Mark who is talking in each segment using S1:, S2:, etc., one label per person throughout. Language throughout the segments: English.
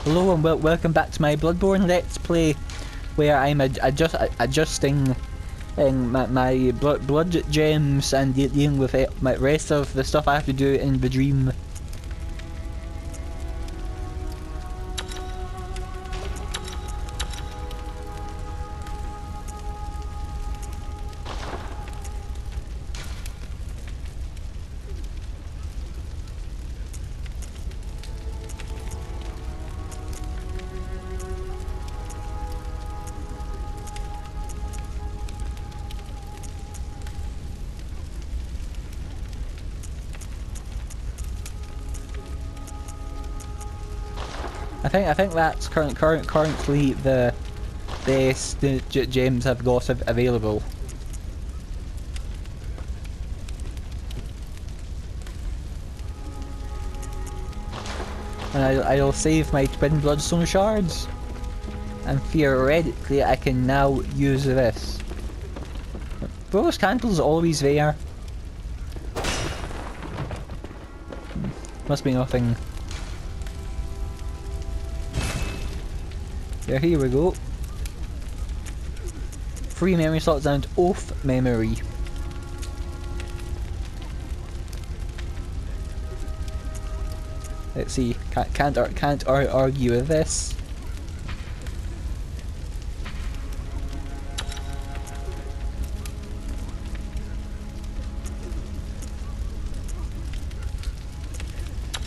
S1: Hello and welcome back to my Bloodborne Let's Play, where I'm adjusting my blood gems and dealing with my rest of the stuff I have to do in the dream. I think that's currently the best gems I've got available. And I'll save my twin bloodstone shards, and theoretically I can now use this. Those candles always there. Must be nothing. Yeah, here we go. 3 memory slots and oath memory. Let's see. Can't argue with this.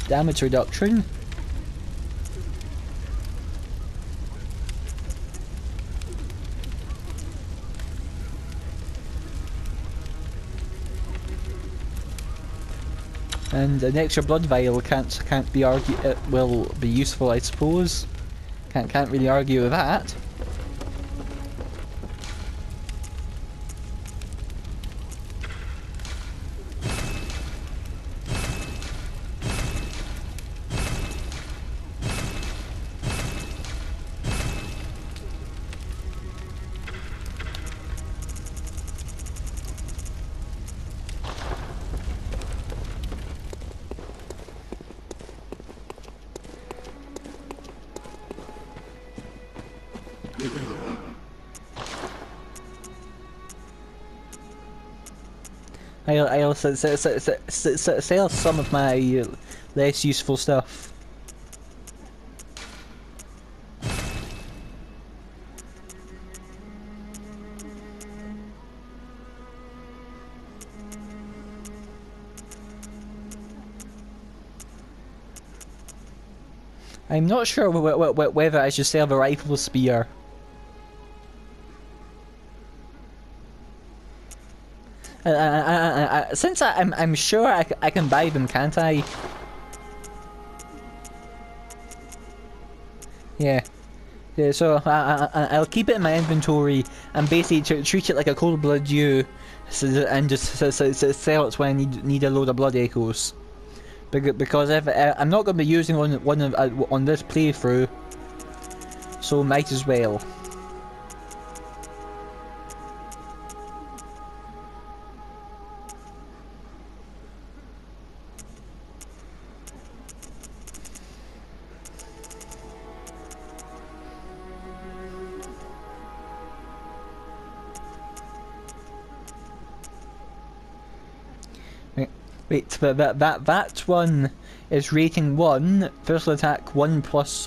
S1: Damage reduction. And an extra blood vial can't be argued. It will be useful, I suppose. Can't really argue with that. I'll sell some of my less useful stuff. I'm not sure whether I should sell the rifle spear. Since I'm sure I can buy them, can't I? Yeah. Yeah. So I'll keep it in my inventory and basically treat it like a cold blood you, and just sell it when I need a load of blood echoes. Because if I'm not going to be using one on this playthrough, so might as well. Wait, but that one is rating 1, first attack 1 plus,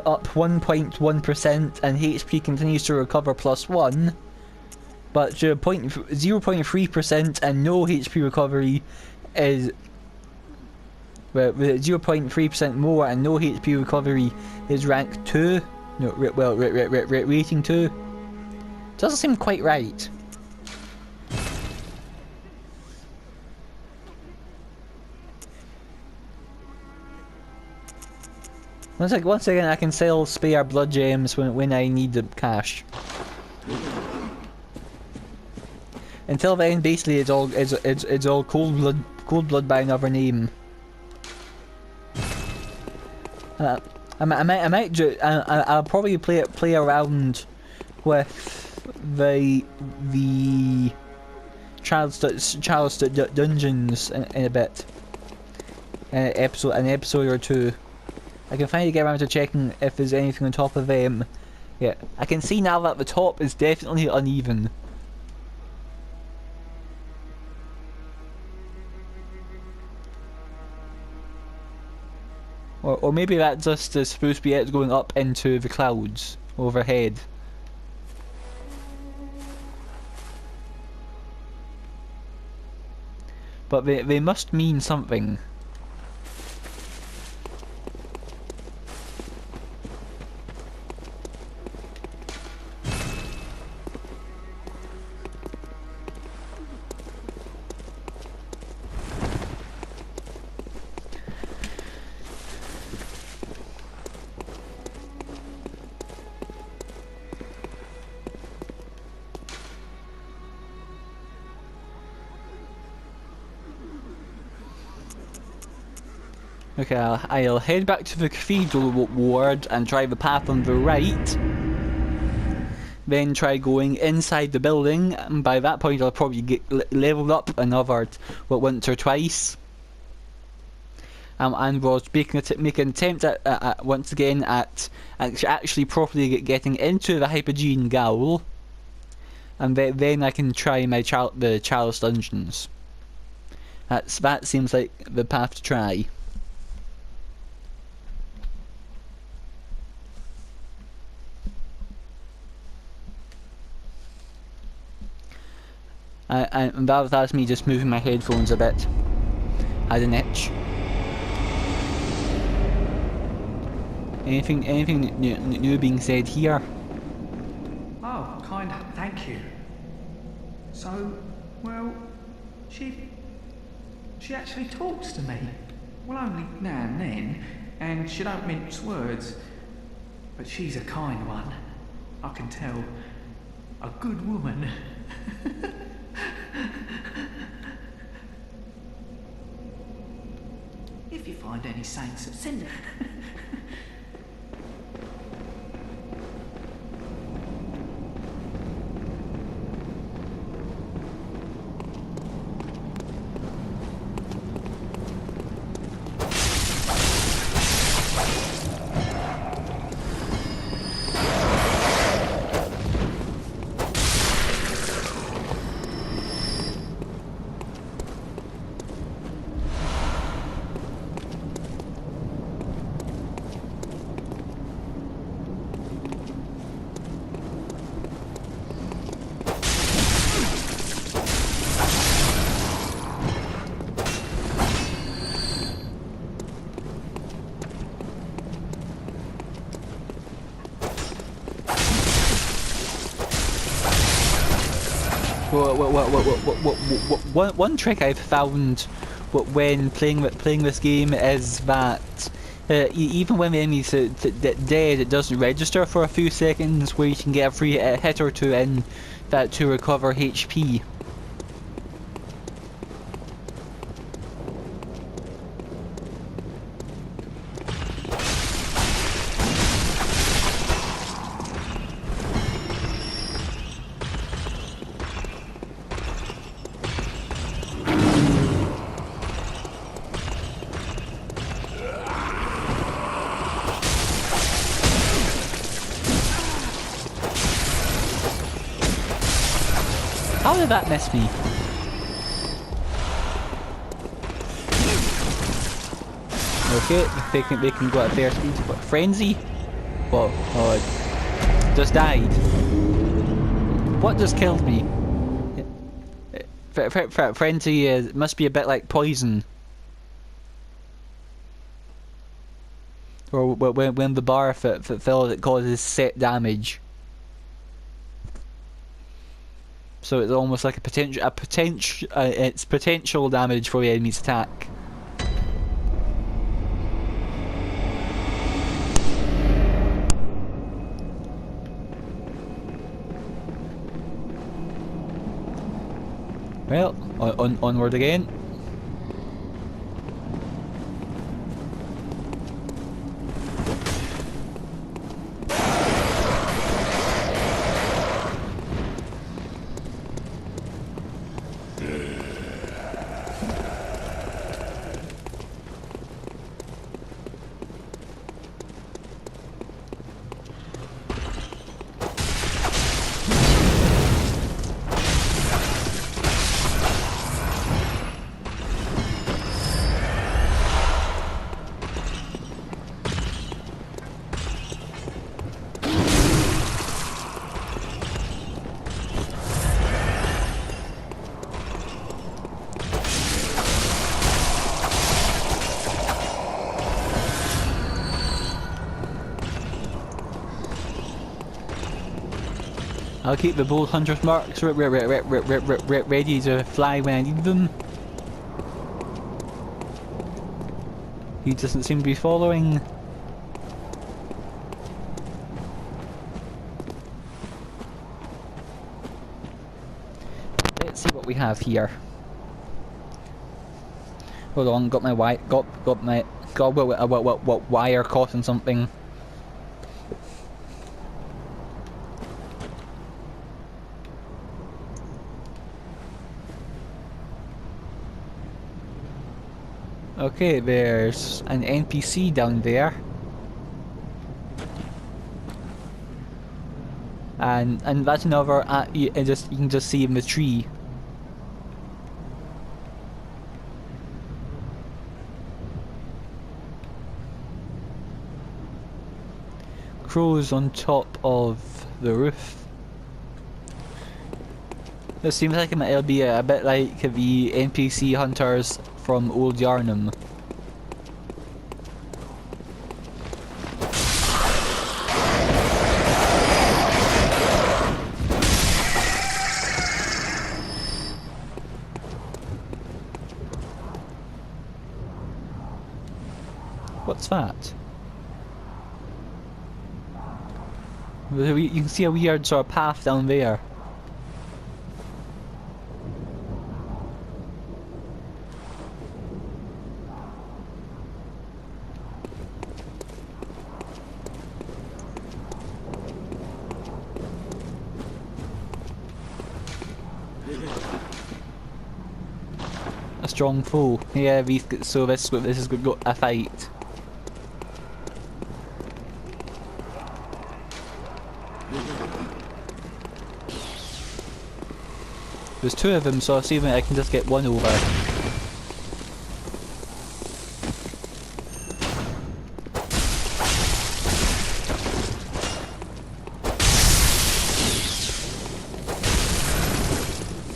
S1: up 1.1%, and HP continues to recover plus 1. But 0.3% and no HP recovery is... Well, 0.3% more and no HP recovery is rank 2. No, well, rating 2. Doesn't seem quite right. Once again, I can sell spare blood gems when I need the cash. Until then, basically, it's all cold blood by another name. I'll probably play around with the Chalice dungeons in a bit, an episode or two. I can finally get around to checking if there's anything on top of them. Yeah, I can see now that the top is definitely uneven. Or maybe that just is supposed to be it going up into the clouds overhead. But they must mean something. Okay, I'll head back to the cathedral ward and try the path on the right. Then try going inside the building, and by that point I'll probably get leveled up another once or twice. And we'll make an attempt at once again at actually properly getting into the Hypogean Gaol, and then I can try the Chalice Dungeons. That seems like the path to try. And that's me just moving my headphones a bit. Had an itch. Anything new being said here?
S2: Oh, thank you. So, well, she actually talks to me. Well, only now and then, and she don't mince words. But she's a kind one. I can tell. A good woman. If you find any saints, send them.
S1: One trick I've found when playing this game is that even when the enemy's dead, it doesn't register for a few seconds, where you can get a free hit or two in that to recover HP. How did that miss me? Okay, they can go at fair speed. What, frenzy? Whoa, oh, it just died. What just killed me? Frenzy must be a bit like poison. Or when the bar fills, it causes set damage. So it's almost like it's potential damage for the enemy's attack. Well, onward again. I'll keep the bolt hunter's marks ready to fly when I need them. He doesn't seem to be following. Let's see what we have here. Hold on, got my wire caught in something. Okay, there's an NPC down there. And that's another you can just see in the tree. Crows on top of the roof. This seems like it'll be a bit like the NPC hunters from Old Yarnum. What's that? You can see a weird sort of path down there. A strong foe. Yeah, so this is going to a fight. There's two of them, so I'll see if I can just get one over.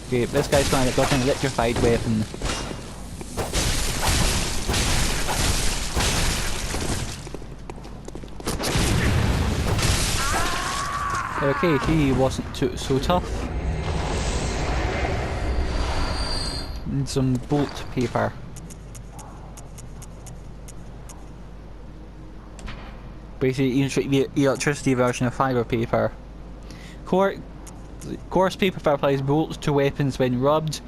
S1: Okay, this guy's got an electrified weapon. Okay, he wasn't so tough. And some bolt paper. Basically, the electricity version of fibre paper. Coarse paper applies bolts to weapons when rubbed.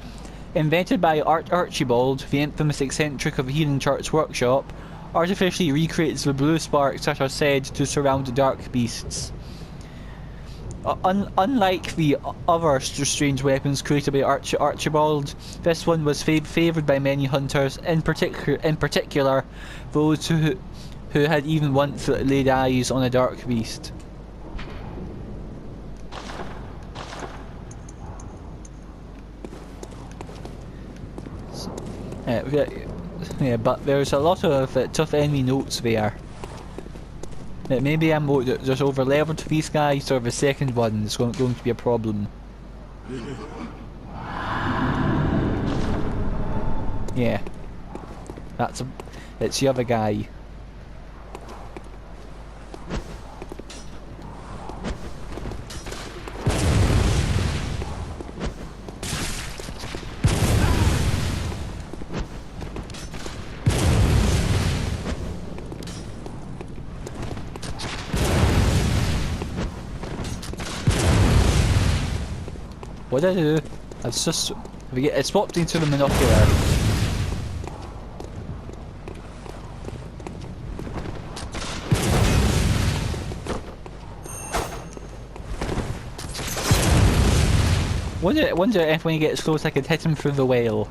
S1: Invented by Archibald, the infamous eccentric of Healing Church Workshop, artificially recreates the blue sparks that are said to surround the dark beasts. Unlike the other strange weapons created by Archibald, this one was favoured by many hunters, in particular those who had even once laid eyes on a dark beast. Yeah, but there's a lot of tough enemy notes there. Maybe I'm just over leveled to these guys, or the second one is going to be a problem. Yeah, it's the other guy. What did I do? It swapped into the monocular. Wonder if when he gets close I could hit him through the whale.